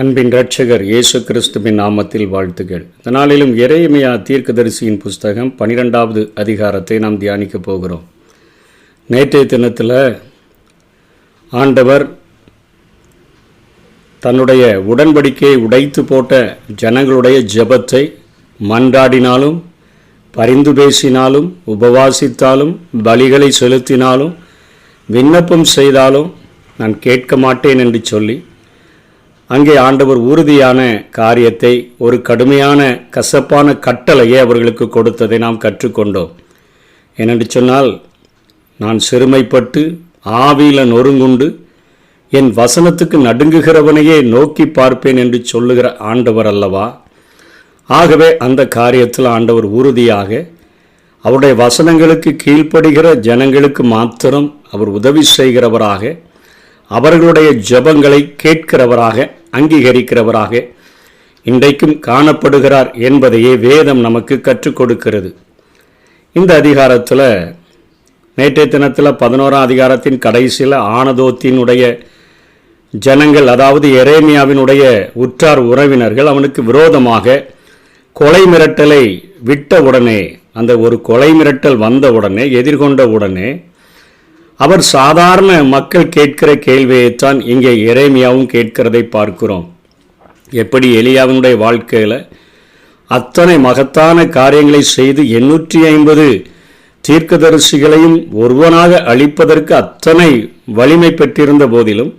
அன்பின் இரட்சகர் இயேசு கிறிஸ்துவின் நாமத்தில் வாழ்த்துகள். இந்த நாளிலும் எரேமியா தீர்க்கதரிசியின் புஸ்தகம் 12வது அதிகாரத்தை நாம் தியானிக்க போகிறோம். நேற்றைய தினத்தில் ஆண்டவர் தன்னுடைய உடன்படிக்கையை உடைத்து போட்ட ஜனங்களுடைய ஜெபத்தை மன்றாடினாலும், பரிந்து பேசினாலும், உபவாசித்தாலும், பலிகளை செலுத்தினாலும், விண்ணப்பம் செய்தாலும் நான் கேட்க மாட்டேன் என்று சொல்லி அங்கே ஆண்டவர் உறுதியான காரியத்தை, ஒரு கடுமையான கசப்பான கட்டளையை அவர்களுக்கு கொடுத்ததை நாம் கற்றுக்கொண்டோம். ஏனென்று சொன்னால், நான் சிறுமைப்பட்டு ஆவியில் நொறுங்குண்டு என் வசனத்துக்கு நடுங்குகிறவனையே நோக்கி பார்ப்பேன் என்று சொல்லுகிற ஆண்டவர் அல்லவா. ஆகவே அந்த காரியத்தில் ஆண்டவர் உறுதியாக அவருடைய வசனங்களுக்கு கீழ்ப்படுகிற ஜனங்களுக்கு மாத்திரம் அவர் உதவி செய்கிறவராக, அவர்களுடைய ஜெபங்களை கேட்கிறவராக, அங்கீகரிக்கிறவராக இன்றைக்கும் காணப்படுகிறார் என்பதையே வேதம் நமக்கு கற்றுக் கொடுக்கிறது. இந்த அதிகாரத்தில் நேற்றைய தினத்தில் 11ஆம் அதிகாரத்தின் கடைசியில் ஆனதோத்தினுடைய ஜனங்கள், அதாவது எரேமியாவினுடைய உற்றார் உறவினர்கள் அவனுக்கு விரோதமாக கொலை மிரட்டலை விட்ட உடனே, அந்த ஒரு கொலை மிரட்டல் வந்த உடனே, எதிர்கொண்ட உடனே அவர் சாதாரண மக்கள் கேட்கிற கேள்வியைத்தான் இங்கே எரேமியாவும் கேட்கிறதை பார்க்கிறோம். எப்படி எலியாவினுடைய வாழ்க்கையில் அத்தனை மகத்தான காரியங்களை செய்து 850 தீர்க்கதரிசிகளையும் ஒருவனாக அழிப்பதற்கு அத்தனை வலிமை பெற்றிருந்த போதிலும்,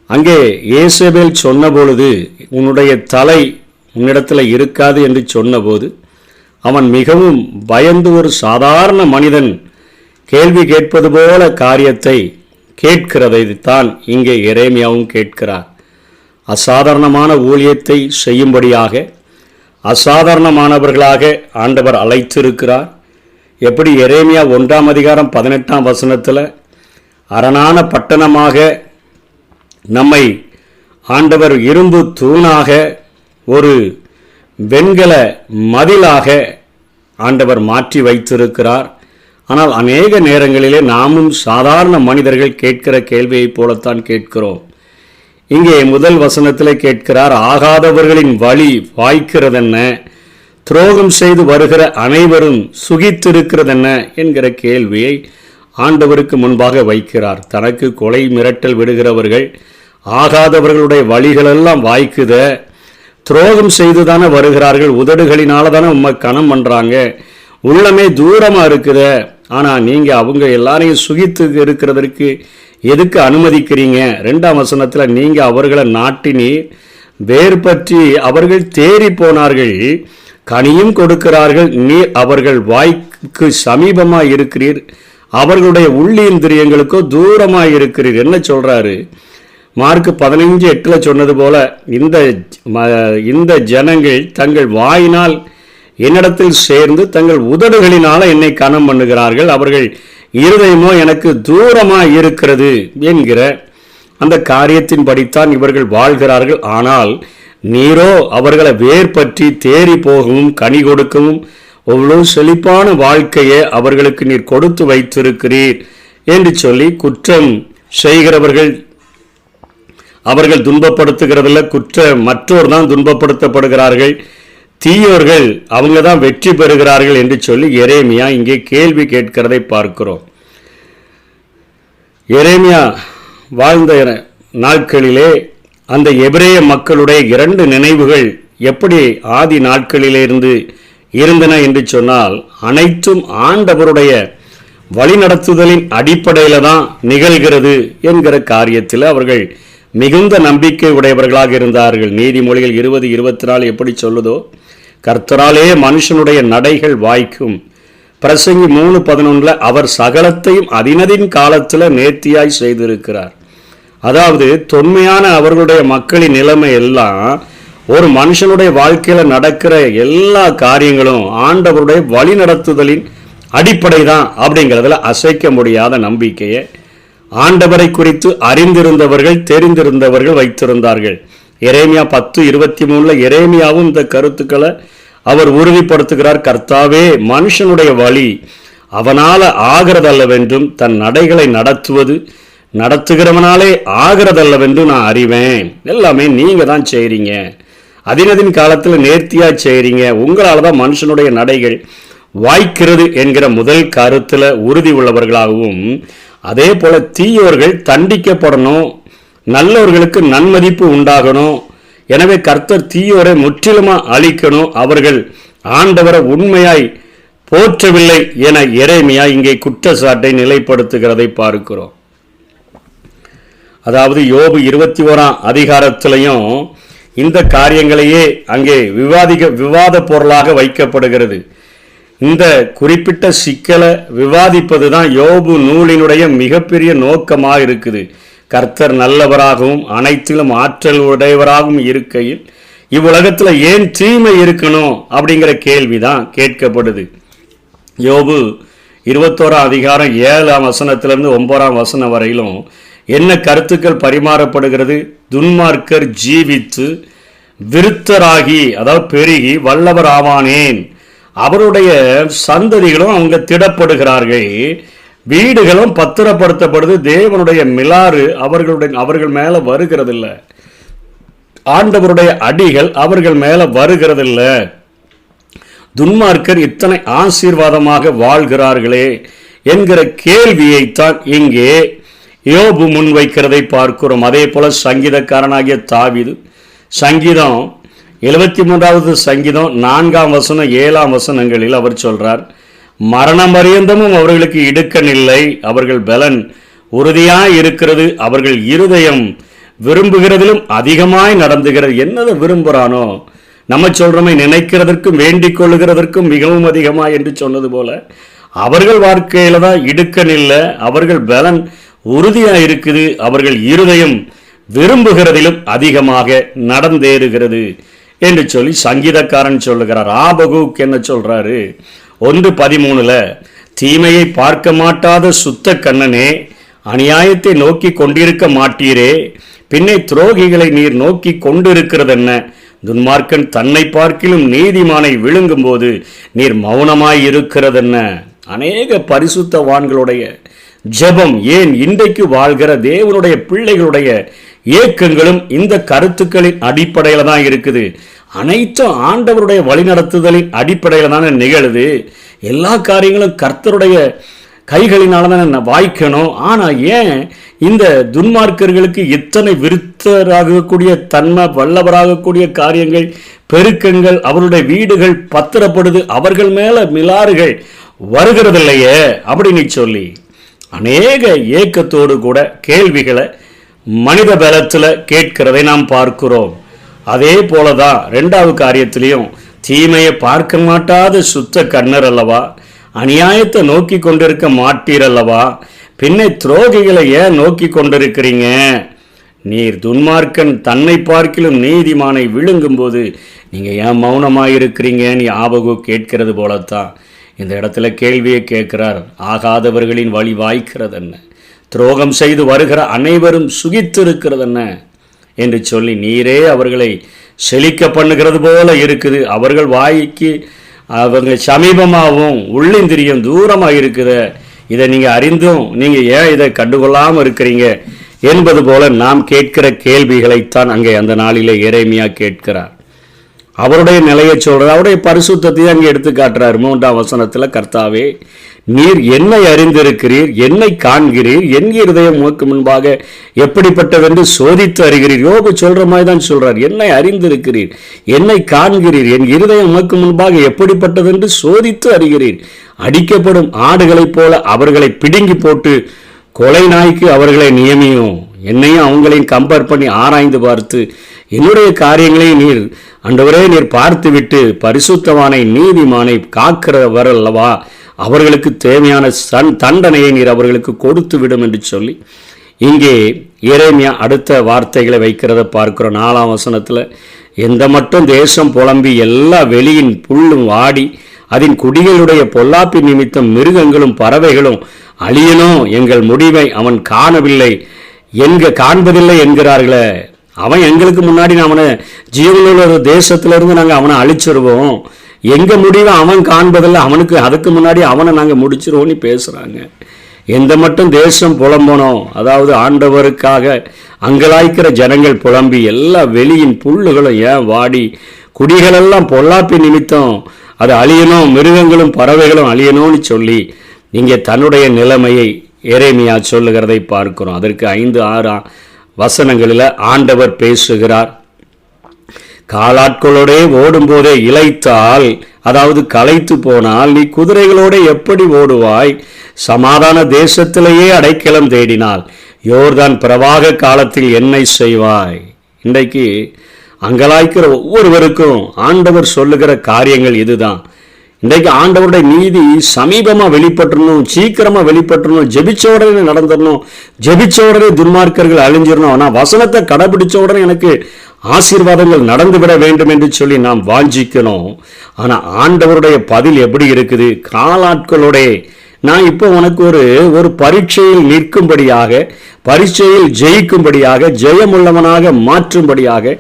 அங்கே ஏசபேல் சொன்னபொழுது உன்னுடைய தலை உன்னிடத்தில் இருக்காது என்று சொன்னபோது அவன் மிகவும் பயந்து ஒரு சாதாரண மனிதன் கேள்வி கேட்பது போல காரியத்தை கேட்கிறதைத்தான் இங்கே எரேமியாவும் கேட்கிறார். அசாதாரணமான ஊழியத்தை செய்யும்படியாக அசாதாரணமானவர்களாக ஆண்டவர் அழைத்திருக்கிறார். எப்படி எரேமியா 1ஆம் அதிகாரம் 18ஆம் வசனத்தில் அரணான பட்டணமாக நம்மை ஆண்டவர் இரும்பு தூணாக, ஒரு வெண்கல மதிலாக ஆண்டவர் மாற்றி வைத்திருக்கிறார். ஆனால் அநேக நேரங்களிலே நாமும் சாதாரண மனிதர்கள் கேட்கிற கேள்வியைப் போலத்தான் கேட்கிறோம். இங்கே முதல் வசனத்தில் கேட்கிறார், ஆகாதவர்களின் வழி வாய்க்கிறதென்ன, துரோகம் செய்து வருகிற அனைவரும் சுகித்திருக்கிறதென்ன என்கிற கேள்வியை ஆண்டவருக்கு முன்பாக வைக்கிறார். தனக்கு கொலை மிரட்டல் விடுகிறவர்கள், ஆகாதவர்களுடைய வழிகளெல்லாம் வாய்க்குத, துரோகம் செய்து தானே வருகிறார்கள், உதடுகளினால தானே உண்மை கணம் பண்ணுறாங்க, உள்ளமே தூரமாக இருக்குத, ஆனால் நீங்கள் அவங்க எல்லாரையும் சுகித்து இருக்கிறதற்கு எதுக்கு அனுமதிக்கிறீங்க? 2ஆம் வசனத்தில் நீங்கள் அவர்களை நாட்டினீர், வேர் பற்றி அவர்கள் தேறி போனார்கள், கனியும் கொடுக்கிறார்கள், நீர் அவர்கள் வாய்க்கு சமீபமாக இருக்கிறீர், அவர்களுடைய உள்ளிந்திரியங்களுக்கோ தூரமாக இருக்கிறீர். என்ன சொல்கிறாரு? மார்க் 15:8 சொன்னது போல இந்த ஜனங்கள் தங்கள் வாயினால் என்னிடத்தில் சேர்ந்து தங்கள் உதடுகளினால என்னை கனம் பண்ணுகிறார்கள், அவர்கள் இருதயமோ எனக்கு தூரமாக இருக்கிறது என்கிற அந்த காரியத்தின் படித்தான் இவர்கள் வாழ்கிறார்கள். ஆனால் நீரோ அவர்களை வேர் பற்றி தேறி போகவும் கனி கொடுக்கவும் அவ்வளவு செழிப்பான வாழ்க்கையை அவர்களுக்கு நீர் கொடுத்து வைத்திருக்கிறீர் என்று சொல்லி, குற்றம் செய்கிறவர்கள் அவர்கள் துன்பப்படுத்துகிறதில்ல, மற்றோர் தான் துன்பப்படுத்தப்படுகிறார்கள், தீயோர்கள் அவங்க தான் வெற்றி பெறுகிறார்கள் என்று சொல்லி எரேமியா இங்கே கேள்வி கேட்கிறதை பார்க்கிறோம். எரேமியா வாழ்ந்த நாட்களிலே அந்த எபிரேய மக்களுடைய 2 நினைவுகள் எப்படி ஆதி நாட்களிலிருந்து இருந்தன என்று சொன்னால், அனைத்தும் ஆண்டவருடைய வழிநடத்துதலின் அடிப்படையில் தான் நிகழ்கிறது என்கிற காரியத்தில் அவர்கள் மிகுந்த நம்பிக்கை உடையவர்களாக இருந்தார்கள். நீதிமொழிகள் 20:24 எப்படி சொல்லுதோ, கர்த்தராலே மனுஷனுடைய நடைகள் வாய்க்கும். பிரசங்கி 3:11 அவர் சகலத்தையும் அதினதின் காலத்தில் நேர்த்தியாய் செய்திருக்கிறார். அதாவது தொன்மையான அவர்களுடைய மக்களின் நிலைமை எல்லாம், ஒரு மனுஷனுடைய வாழ்க்கையில் நடக்கிற எல்லா காரியங்களும் ஆண்டவருடைய வழி நடத்துதலின் அடிப்படை தான் அப்படிங்கிறதுல அசைக்க முடியாத நம்பிக்கையை ஆண்டவரை குறித்து அறிந்திருந்தவர்கள், தெரிந்திருந்தவர்கள் வைத்திருந்தார்கள். எரேமியா 10:23 எரேமியாவும் இந்த கருத்துக்களை அவர் உறுதிப்படுத்துகிறார். கர்த்தாவே, மனுஷனுடைய வழி அவனால் ஆகிறதல்லவென்றும் தன் நடைகளை நடத்துவது நடத்துகிறவனாலே ஆகிறதல்லவென்று நான் அறிவேன். எல்லாமே நீங்க தான் செய்றீங்க, அதினதின் காலத்தில் நேர்த்தியா செய்றீங்க, உங்களால தான் மனுஷனுடைய நடைகள் வாய்க்கிறது என்கிற முதல் கருத்துல உறுதி உள்ளவர்களாகவும், அதே போல தீயோர்கள் தண்டிக்கப்படணும், நல்லவர்களுக்கு நன்மதிப்பு உண்டாகணும். எனவே கர்த்தர் தீயோரை முற்றிலுமா அழிக்கணும், அவர்கள் ஆண்டவரை உண்மையாய் போற்றவில்லை என எரேமியா இங்கே குற்றச்சாட்டை நிலைப்படுத்துகிறதை பார்க்கிறோம். அதாவது யோபு 21ஆம் அதிகாரத்திலையும் இந்த காரியங்களையே அங்கே விவாத பொருளாக வைக்கப்படுகிறது. இந்த குறிப்பிட்ட சிக்கலை விவாதிப்பது தான் யோபு நூலினுடைய மிகப்பெரிய நோக்கமாக இருக்குது. கர்த்தர் நல்லவராகவும் அனைத்திலும் ஆற்றல் உடையவராகவும் இருக்கையில் இவ்வுலகத்தில் ஏன் தீமை இருக்கணும் அப்படிங்கிற கேள்வி தான் கேட்கப்படுது. யோபு 21ஆம் அதிகாரம் 7ஆம் வசனத்திலிருந்து 9ஆம் வசனம் வரையிலும் என்ன கருத்துக்கள் பரிமாறப்படுகிறது? துன்மார்க்கர் ஜீவித்து விருத்தராகி, அதாவது பெருகி வல்லவர் ஆவானேன், அவருடைய சந்ததிகளும் அவங்க திடப்படுகிறார்கள், வீடுகளும் பத்திரப்படுத்தப்படுது, தேவனுடைய மிலாறு அவர்கள் மேல வருகிறதில்லை, ஆண்டவருடைய அடிகள் அவர்கள் மேல வருகிறதில்லை, துன்மார்க்கர் இத்தனை ஆசீர்வாதமாக வாழ்கிறார்களே என்கிற கேள்வியைத்தான் இங்கே யோபு முன்வைக்கிறதை பார்க்கிறோம். அதே போல சங்கீதக்காரனாகிய தாவீது சங்கீதம் 73வது சங்கீதம் 4ஆம் வசனம் 7ஆம் வசனங்களில் அவர் சொல்றார், மரணம் பரியந்தமும் அவர்களுக்கு இடுக்கணில்லை, அவர்கள் பலன் உறுதியாய் இருக்கிறது, அவர்கள் இருதயம் விரும்புகிறதிலும் அதிகமாய் நடந்துகிறது. என்னதை விரும்புகிறானோ நம்ம சொல்றோமே, நினைக்கிறதற்கும் வேண்டிக் கொள்ளுகிறதற்கும் மிகவும் அதிகமாய் என்று சொன்னது போல அவர்கள் வாழ்க்கையில தான் இடுக்கணில்லை, அவர்கள் பலன் உறுதியாக இருக்குது, அவர்கள் இருதயம் விரும்புகிறதிலும் அதிகமாக நடந்தேறுகிறது என்று சொல்லி சங்கீதக்காரன் சொல்லுகிறார். ஆபகுக் என்ன சொல்றாரு? 1:13 தீமையை பார்க்க மாட்டாத சுத்த கண்ணனே, அநியாயத்தை நோக்கி கொண்டிருக்க மாட்டீரே, பின்னே துரோகிகளை நீர் நோக்கி கொண்டிருக்கிறது என்ன? துன்மார்க்கன் தன்னை பார்க்கிலும் நீதிமானை விழுங்கும் போது நீர் மௌனமாய் இருக்கிறது என்ன? அநேக பரிசுத்தவான்களுடைய ஜெபம், ஏன் இன்றைக்கு வாழ்கிற தேவனுடைய பிள்ளைகளுடைய ஏக்கங்களும் இந்த கருத்துக்களின் அடிப்படையில் தான் இருக்குது. அனைத்தும் ஆண்டவருடைய வழிநடத்துதலின் அடிப்படையில் தானே நிகழுது. எல்லா காரியங்களும் கர்த்தருடைய கைகளினால தான் வாய்க்கணும். ஆனால் ஏன் இந்த துன்மார்க்கர்களுக்கு இத்தனை விருத்தராகக்கூடிய தன்மை, வல்லவராகக்கூடிய காரியங்கள், பெருக்கங்கள், அவருடைய வீடுகள் பத்திரப்படுது, அவர்கள் மேல மிலாறுகள் வருகிறதில்லையே அப்படின்னு சொல்லி அநேக ஏக்கத்தோடு கூட கேள்விகளை மனித பலத்தில் கேட்கிறதை நாம் பார்க்கிறோம். அதே போலதான் 2வது காரியத்திலையும் தீமையை பார்க்க மாட்டாத சுத்த கண்ணர் அல்லவா, அநியாயத்தை நோக்கி கொண்டிருக்க மாட்டீர் அல்லவா, பின்னை துரோகிகளை ஏன் நோக்கி கொண்டிருக்கிறீங்க? நீர் துன்மார்க்கன் தன்னை பார்க்கிலும் நீதிமானை விழுங்கும் போது நீங்க ஏன் மௌனமாயிருக்கிறீங்க? நீ ஆபகு கேட்கிறது போலத்தான் இந்த இடத்துல கேள்வியை கேட்கிறார். ஆகாதவர்களின் வழி வாய்க்கிறது என்ன? துரோகம் செய்து வருகிற அனைவரும் சுகித்திருக்கிறது என்ன என்று சொல்லி நீரே அவர்களை செழிக்க பண்ணுகிறது போல இருக்குது. அவர்கள் வாய்க்கு அவங்க சமீபமாகவும் உள்ளிந்திரியம் தூரமாக இருக்குது. இதை நீங்கள் அறிந்தும் நீங்கள் ஏன் இதை கண்டுகொள்ளாமல் இருக்கிறீங்க என்பது போல நாம் கேட்கிற கேள்விகளைத்தான் அங்கே அந்த நாளிலே எரேமியா கேட்கிறார். அவருடைய நிலையை சொல்றார், அவருடைய பரிசுத்தத்தையும் அங்கே எடுத்து காட்டுறார். 3ஆம் வசனத்தில், கர்த்தாவே நீர் என்னை அறிந்திருக்கிறீர், என்னை காண்கிறீர், என் இருதயம் உமக்கு முன்பாக எப்படிப்பட்டதென்று சோதித்து அறிகிறீர். யோபு சொல்ற மாதிரி தான் சொல்றார், என்னை அறிந்திருக்கிறீர், என்னை காண்கிறீர், என் இருதயம் உமக்கு முன்பாக எப்படிப்பட்டதென்று சோதித்து அறிகிறீர். அடிக்கப்படும் ஆடுகளைப் போல அவர்களை பிடுங்கி போட்டு கொலை நாய்க்கு அவர்களை நியமியும். என்னையும் அவங்களையும் கம்பேர் பண்ணி ஆராய்ந்து பார்த்து என்னுடைய காரியங்களை நீர் ஆண்டவரே நீர் பார்த்து விட்டு பரிசுத்தவானை நீதிமானை காக்கிறவர் அல்லவா, அவர்களுக்கு தேவையான தண்டனையை நீர் அவர்களுக்கு கொடுத்து விடும் என்று சொல்லி இங்கே எரேமியா அடுத்த வார்த்தைகளை வைக்கிறத பார்க்கிறோம். 4ஆம் வசனத்தில், எந்த மட்டும் தேசம் புலம்பி எல்லா வெளியின் புல்லும் வாடி அதன் குடிகளுடைய பொல்லாப்பி நிமித்தம் மிருகங்களும் பறவைகளும் அழியனும், எங்கள் முடிவை அவன் காணவில்லை காண்பதில்லை என்கிறார்களே. அவன் எங்களுக்கு முன்னாடி அவனை ஜீவனுள்ள ஒரு தேசத்திலிருந்து நாங்கள் அவனை அழிச்சிருவோம், எங்கள் முடிவை அவன் காண்பதில்லை, அவனுக்கு அதுக்கு முன்னாடி அவனை நாங்கள் முடிச்சிருவோம்னு பேசுகிறாங்க. எந்த மட்டும் தேசம் புலம்பணும், அதாவது ஆண்டவருக்காக அங்கலாய்க்கிற ஜனங்கள் புலம்பி எல்லா வெளியின் புல்லுகளும் ஏன் வாடி, குடிகளெல்லாம் பொல்லாப்பி நிமித்தம் அது அழியணும், மிருகங்களும் பறவைகளும் அழியணும்னு சொல்லி இங்கே தன்னுடைய நிலைமையை எரேமியா சொல்லுகிறதை பார்க்கிறோம். அதற்கு 5-6 வசனங்களில் ஆண்டவர் பேசுகிறார். காலாட்களோடே ஓடும்போதே இளைத்தால், அதாவது களைத்து போனால் நீ குதிரைகளோட எப்படி ஓடுவாய்? சமாதான தேசத்திலேயே அடைக்கலம் தேடினால் யோர்தான் பிரவாக காலத்தில் என்னை செய்வாய். இன்றைக்கு அங்கலாய்க்கிற ஒவ்வொருவருக்கும் ஆண்டவர் சொல்லுகிற காரியங்கள் இதுதான். இன்றைக்கு ஆண்டவருடைய நீதி சமீபமாக வெளிப்பட்டுறணும், சீக்கிரமாக வெளிப்பட்டுறணும், ஜெபிச்ச உடனே நடந்துடணும், ஜெபிச்ச உடனே துன்மார்க்கர்கள் அழிஞ்சிடணும், ஆனால் வசனத்தை கடைபிடிச்ச உடனே எனக்கு ஆசீர்வாதங்கள் நடந்துவிட வேண்டும் என்று சொல்லி நாம் வாஞ்சிக்கணும். ஆனால் ஆண்டவருடைய பதில் எப்படி இருக்குது? காலாட்களோட நான் இப்போ உனக்கு ஒரு பரீட்சையில் நிற்கும்படியாக, பரீட்சையில் ஜெயிக்கும்படியாக, ஜெயமுள்ளவனாக மாற்றும்படியாக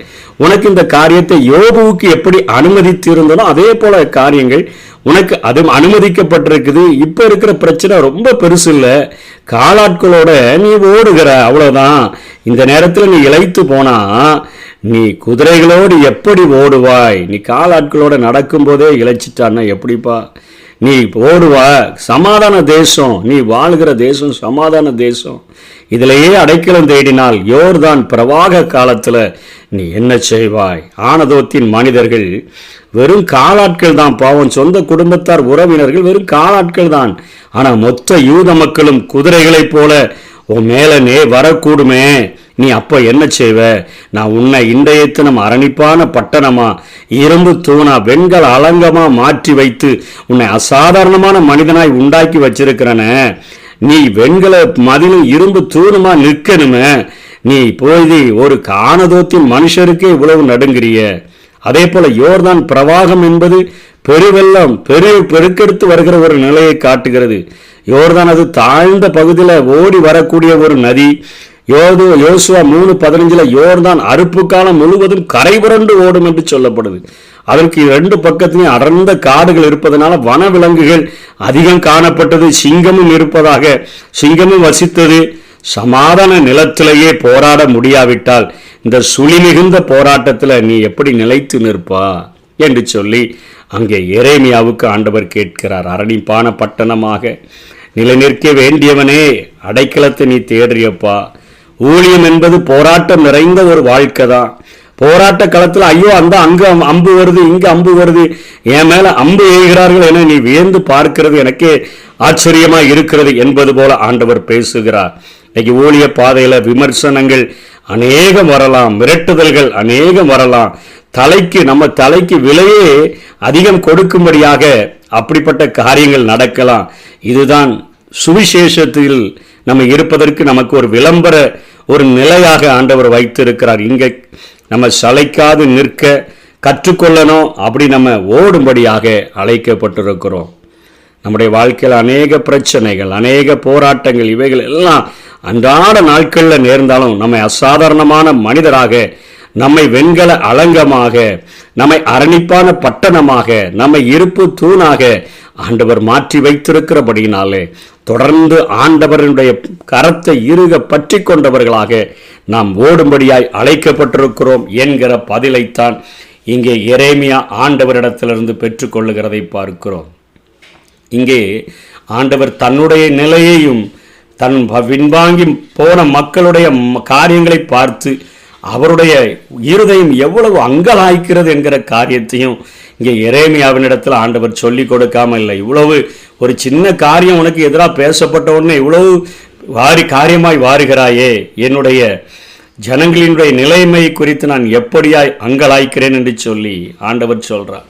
உனக்கு இந்த காரியத்தை யோபுவுக்கு எப்படி அனுமதித்திருந்தனோ அதே போல காரியங்கள் உனக்கு அது அனுமதிக்கப்பட்டிருக்குது. இப்போ இருக்கிற பிரச்சனை ரொம்ப பெருசு இல்லை, காலாட்களோட நீ ஓடுகிற, அவ்வளோதான். இந்த நேரத்தில் நீ இளைத்து போனா நீ குதிரைகளோடு எப்படி ஓடுவாய்? நீ காலாட்களோட நடக்கும்போதே இளைச்சிட்டான்னா எப்படிப்பா நீ ஓடுவா? சமாதான தேசம், நீ வாழ்கிற தேசம் சமாதான தேசம், இதிலேயே அடைக்கலம் தேடினால் யோர்தான் பிரவாக காலத்தில் நீ என்ன செய்வாய்? ஆனதோத்தின் மனிதர்கள் வெறும் காலாட்கள் தான், பாவம் சொந்த குடும்பத்தார் உறவினர்கள் வெறும் காலாட்கள் தான். ஆனால் மொத்த யூத மக்களும் குதிரைகளைப் போல உன் மேலே வரக்கூடுமே, நீ அப்போ என்ன செய்வ? நான் உன்னை இன்றைய தினம் அரணிப்பான பட்டணமா, இரும்பு தூணா, வெண்கல அலங்கமா மாற்றி வைத்து உன்னை அசாதாரணமான மனிதனாய் உண்டாக்கி வச்சிருக்கிறன. நீ வெண்கல மதிலும் இரும்பு தூணுமா நிற்கணுமே, நீ போய் ஒரு ஆனதோத்தின் மனுஷருக்கே இவ்வளவு நடுங்கிறிய. அதே போல யோர்தான் பிரவாகம் என்பது பெருவெள்ளம் பெருக்கெடுத்து வருகிற ஒரு நிலையை காட்டுகிறது. யோர்தான் அது தாழ்ந்த பகுதியில் ஓடி வரக்கூடிய ஒரு நதி. யோசுவா 3:15 யோர்தான் அறுப்பு காலம் முழுவதும் கரை புரண்டு ஓடும் என்று சொல்லப்படுது. அதற்கு 2 பக்கத்திலையும் அடர்ந்த காடுகள் இருப்பதனால வனவிலங்குகள் அதிகம் காணப்பட்டது. சிங்கமும் இருப்பதாக, சிங்கமும் வசித்தது. சமாதான நிலத்திலேயே போராட முடியாவிட்டால் இந்த சுழி மிகுந்த போராட்டத்தில் நீ எப்படி நிலைத்து நிற்பா என்று சொல்லி அங்கே எரேமியாவுக்கு ஆண்டவர் கேட்கிறார். அரணிப்பான பட்டணமாக நிலைநிற்க வேண்டியவனே, அடைக்கலத்தை நீ தேடுறியப்பா. ஊழியம் என்பது போராட்டம் நிறைந்த ஒரு வாழ்க்கை தான். போராட்ட களத்தில் ஐயோ அங்க அம்பு வருது, இங்க அம்பு வருது, என் மேல அம்பு எய்கிறார்கள் என நீ வியந்து பார்க்கிறது எனக்கே ஆச்சரியமா இருக்கிறது என்பது போல ஆண்டவர் பேசுகிறார். இன்னைக்கு ஊழிய பாதையில விமர்சனங்கள் அநேகம் வரலாம், மிரட்டுதல்கள் அநேகம் வரலாம். நம்ம தலைக்கு விலையே அதிகம் கொடுக்கும்படியாக அப்படிப்பட்ட காரியங்கள் நடக்கலாம். இதுதான் சுவிசேஷத்தில் நம்ம இருப்பதற்கு நமக்கு ஒரு விளம்பர ஒரு நிலையாக ஆண்டவர் வைத்திருக்கிறார். இங்கே நம்ம சளைக்காது நிற்க கற்றுக்கொள்ளணும், அப்படி நம்ம ஓடும்படியாக அழைக்கப்பட்டிருக்கிறோம். நம்முடைய வாழ்க்கையில் அநேக பிரச்சனைகள், அநேக போராட்டங்கள், இவைகள் எல்லாம் அன்றாட நாட்களில் நேர்ந்தாலும் நம்மை அசாதாரணமான மனிதராக, நம்மை வெண்கல அலங்கமாக, நம்மை அரணிப்பான பட்டணமாக, நம்மை இருப்பு தூணாக ஆண்டவர் மாற்றி வைத்திருக்கிறபடியினாலே தொடர்ந்து ஆண்டவருடைய கரத்தை இறுக பற்றி கொண்டவர்களாக நாம் ஓடும்படியாய் அழைக்கப்பட்டிருக்கிறோம் என்கிற பதிலைத்தான் இங்கே எரேமியா ஆண்டவரிடத்திலிருந்து பெற்றுக்கொள்ளுகிறதை பார்க்கிறோம். இங்கே ஆண்டவர் தன்னுடைய நிலையையும் தன் பின்வாங்கி போன மக்களுடைய காரியங்களை பார்த்து அவருடைய இருதயம் எவ்வளவு அங்கலாய்க்கிறது என்கிற காரியத்தையும் இங்கே எரேமியாவினிடத்தில் ஆண்டவர் சொல்லி கொடுக்காம இல்லை. இவ்வளவு ஒரு சின்ன காரியம் உனக்கு எதிராக பேசப்பட்ட உடனே இவ்வளவு காரியமாய் வாருகிறாயே, என்னுடைய ஜனங்களினுடைய நிலைமை குறித்து நான் எப்படியாய் அங்கலாய்க்கிறேன் என்று சொல்லி ஆண்டவர் சொல்கிறார்.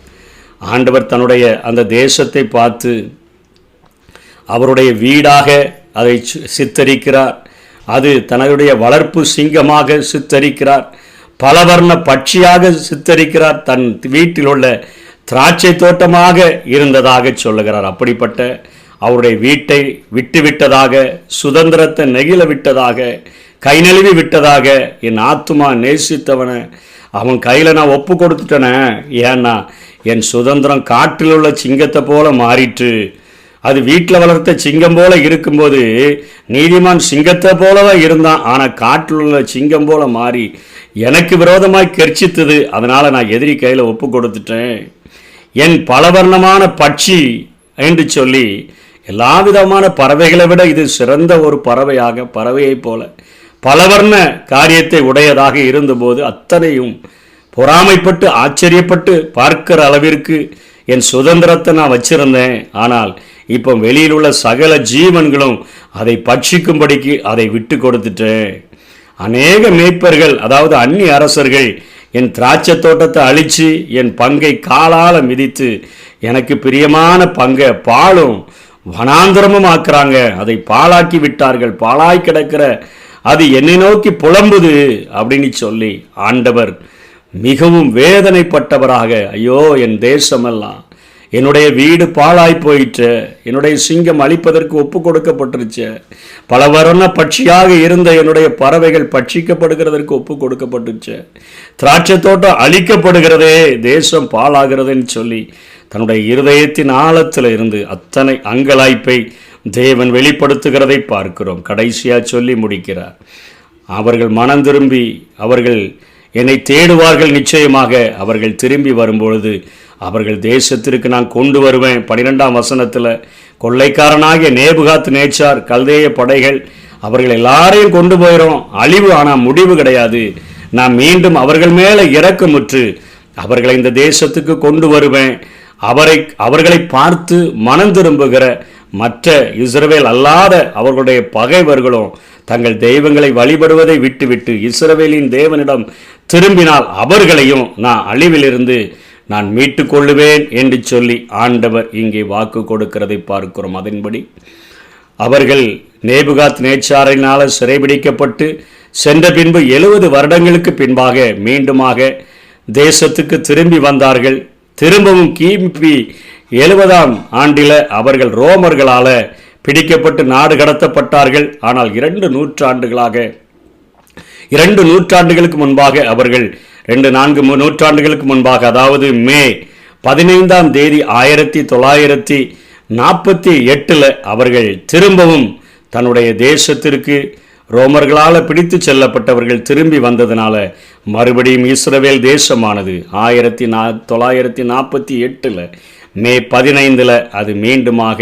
ஆண்டவர் தன்னுடைய அந்த தேசத்தை பார்த்து அவருடைய வீடாக அதை சித்தரிக்கிறார். அது தன்னுடைய வளர்ப்பு சிங்கமாக சித்தரிக்கிறார், பலவர்ண பட்சியாக சித்தரிக்கிறார், தன் வீட்டில் உள்ள திராட்சை தோட்டமாக இருந்ததாக சொல்லுகிறார். அப்படிப்பட்ட அவருடைய வீட்டை விட்டுவிட்டதாக, சுதந்திரத்தை நெகிழ விட்டதாக, கை நழுவி விட்டதாக என் ஆத்துமா நேசித்தவனை அவன் கையில் நான் ஒப்பு கொடுத்துட்டேனே, ஏன்னா என் சுதந்திரம் காட்டில் உள்ள சிங்கத்தை போல மாறிற்று, அது வீட்டில் வளர்த்த சிங்கம் போல இருக்கும்போது நீதிமான் சிங்கத்தை போலதான் இருந்தான். ஆனா காட்டில் உள்ள சிங்கம் போல மாறி எனக்கு விரோதமாய் கெர்ச்சித்தது. அதனால நான் எதிரி கையில ஒப்பு கொடுத்துட்டேன். என் பலவர்ணமான பட்சி என்று சொல்லி எல்லா விதமான பறவைகளை விட இது சிறந்த ஒரு பறவையாக, பறவையை போல பலவர்ண காரியத்தை உடையதாக இருந்தபோது அத்தனையும் பொறாமைப்பட்டு ஆச்சரியப்பட்டு பார்க்கிற அளவிற்கு என் சுதந்திரத்தை நான் வச்சிருந்தேன். ஆனால் இப்போ வெளியில் உள்ள சகல ஜீவன்களும் அதை பட்சிக்கும்படிக்கு அதை விட்டு கொடுத்துட்டேன். அநேக மேய்ப்பர்கள், அதாவது அந்நிய அரசர்கள் என் திராட்சை தோட்டத்தை அழித்து என் பங்கை காலால் மிதித்து எனக்கு பிரியமான பங்கை பாலும் வனாந்திரமும் ஆக்குறாங்க. அதை பாழாக்கி விட்டார்கள். பாழாய் கிடக்கிற அது என்னை நோக்கி புலம்புது அப்படின்னு சொல்லி ஆண்டவர் மிகவும் வேதனைப்பட்டவராக, ஐயோ என் தேசமெல்லாம், என்னுடைய வீடு பாழாய் போயிற்று, என்னுடைய சிங்கம் அழிப்பதற்கு ஒப்பு கொடுக்கப்பட்டுருச்சு, பல வர்ண பட்சியாக இருந்த என்னுடைய பறவைகள் பட்சிக்கப்படுகிறதற்கு ஒப்பு கொடுக்கப்பட்டுச்சு, திராட்சை தோட்டம் அழிக்கப்படுகிறதே, தேசம் பாழாகிறதுன்னு சொல்லி தன்னுடைய இருதயத்தின் ஆழத்தில் இருந்து அத்தனை அங்கலாய்ப்பை தேவன் வெளிப்படுத்துகிறதை பார்க்கிறோம். கடைசியா சொல்லி முடிக்கிறார், அவர்கள் மனம் திரும்பி அவர்கள் என்னை தேடுவார்கள், நிச்சயமாக அவர்கள் திரும்பி வரும்பொழுது அவர்கள் தேசத்திற்கு நான் கொண்டு வருவேன். 12ஆம் வசனத்தில் கொள்ளைக்காரனாகிய நேபுகாத் நேச்சார் கல்தேய படைகள் அவர்கள் எல்லாரையும் கொண்டு போயிடும், அழிவு ஆனால் முடிவு கிடையாது, நான் மீண்டும் அவர்கள் மேலே இரக்கமுற்று அவர்களை இந்த தேசத்துக்கு கொண்டு வருவேன். அவர்களை பார்த்து மனம் திரும்புகிற மற்ற இஸ்ரவேல் அல்லாத அவர்களுடைய பகைவர்களும் தங்கள் தெய்வங்களை வழிபடுவதை விட்டுவிட்டு இஸ்ரவேலின் தேவனிடம் திரும்பினால் அவர்களையும் நான் அழிவிலிருந்து நான் மீட்டு கொள்ளுவேன் என்று சொல்லி ஆண்டவர் இங்கே வாக்கு கொடுக்கிறதை பார்க்கிறோம். அதன்படி அவர்கள் நேபுகாத் நேச்சாரினால் சிறைபிடிக்கப்பட்டு சென்ற பின்பு 70 வருடங்களுக்கு பின்பாக மீண்டுமாக தேசத்துக்கு திரும்பி வந்தார்கள். திரும்பவும் கிபி 70ஆம் ஆண்டில் அவர்கள் ரோமர்களால் பிடிக்கப்பட்டு நாடு கடத்தப்பட்டார்கள். ஆனால் 2 நூற்றாண்டுகளுக்கு முன்பாக அவர்கள் 4 நூற்றாண்டுகளுக்கு முன்பாக, அதாவது மே 15ஆம் தேதி 1948 அவர்கள் திரும்பவும் தன்னுடைய தேசத்திற்கு ரோமர்களால் பிடித்து செல்லப்பட்டவர்கள் திரும்பி வந்ததுனால மறுபடியும் இஸ்ரவேல் தேசமானது 1948 மே 15 அது மீண்டுமாக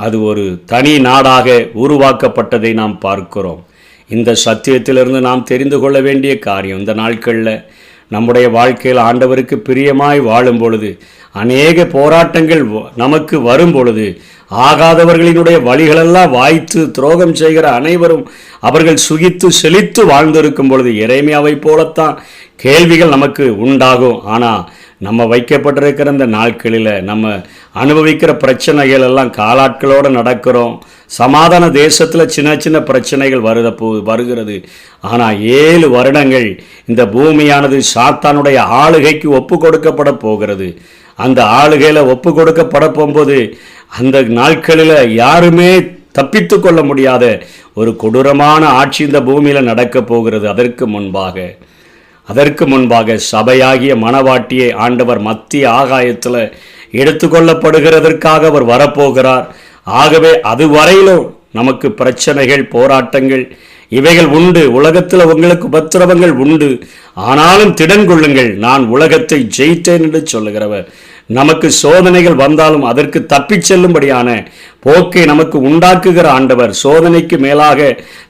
அது ஒரு தனி நாடாக உருவாக்கப்பட்டதை நாம் பார்க்கிறோம். இந்த சத்தியத்திலிருந்து நாம் தெரிந்து கொள்ள வேண்டிய காரியம், இந்த நாட்களில் நம்முடைய வாழ்க்கையில் ஆண்டவருக்கு பிரியமாய் வாழும் பொழுது அநேக போராட்டங்கள் நமக்கு வரும் பொழுது ஆகாதவர்களினுடைய வழிகளெல்லாம் வாய்த்து துரோகம் செய்கிற அனைவரும் அவர்கள் சுகித்து செழித்து வாழ்ந்திருக்கும் பொழுது எரேமியாவை போலத்தான் கேள்விகள் நமக்கு உண்டாகும். ஆனால் நம்ம வைக்கப்பட்டிருக்கிற இந்த நாட்களில் நம்ம அனுபவிக்கிற பிரச்சனைகள் எல்லாம் காலாட்களோடு நடக்கிறோம். சமாதான தேசத்தில் சின்ன சின்ன பிரச்சனைகள் வருகிறது. ஆனால் 7 வருடங்கள் இந்த பூமியானது சாத்தானுடைய ஆளுகைக்கு ஒப்பு கொடுக்கப்பட போகிறது. அந்த ஆளுகையில் ஒப்பு கொடுக்கப்பட போகும்போது அந்த நாட்களில் யாருமே தப்பித்து கொள்ள முடியாத ஒரு கொடூரமான ஆட்சி இந்த பூமியில் நடக்கப் போகிறது. அதற்கு முன்பாக சபையாகிய மணவாட்டியை ஆண்டவர் மத்திய ஆகாயத்தில் எடுத்துக்கொள்ளப்படுகிறதற்காக அவர் வரப்போகிறார். ஆகவே அதுவரையிலும் நமக்கு பிரச்சனைகள், போராட்டங்கள் இவைகள் உண்டு. உலகத்தில் உங்களுக்கு உபத்திரவங்கள் உண்டு, ஆனாலும் திடன் கொள்ளுங்கள், நான் உலகத்தை ஜெயித்தேன் என்று சொல்லுகிறவர். நமக்கு சோதனைகள் வந்தாலும் அதற்கு தப்பிச் செல்லும்படியான போக்கை நமக்கு உண்டாக்குகிற ஆண்டவர். சோதனைக்கு மேலாக,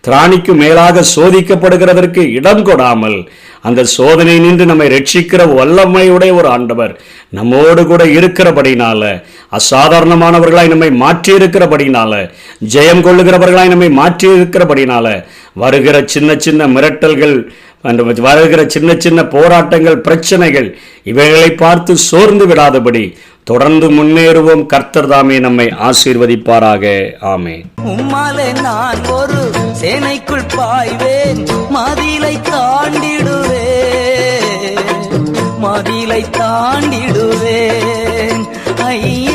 திராணிக்கு மேலாக சோதிக்கப்படுகிறதற்கு இடம் கொடாமல் அந்த சோதனை நின்று நம்மை ரட்சிக்கிற வல்லமையுடைய ஒரு ஆண்டவர் நம்மோடு கூட இருக்கிறபடினால, அசாதாரணமானவர்களாய் நம்மை மாற்றி இருக்கிறபடினால, ஜெயம் கொள்ளுகிறவர்களாய் நம்மை மாற்றி இருக்கிறபடினால வருகிற சின்ன சின்ன மிரட்டல்கள், வருகிற சின்ன சின்ன போராட்டங்கள், பிரச்சனைகள் இவைகளை பார்த்து சோர்ந்து விடாதபடி தொடர்ந்து முன்னேறுவோம். கர்த்தர் தாமே நம்மை ஆசீர்வதிப்பாராக. ஆமென். உம்மாலே நான் ஒரு சேனைக்குள் பாய்வேன், மதிலை தாண்டிடுவேன் ஐயா.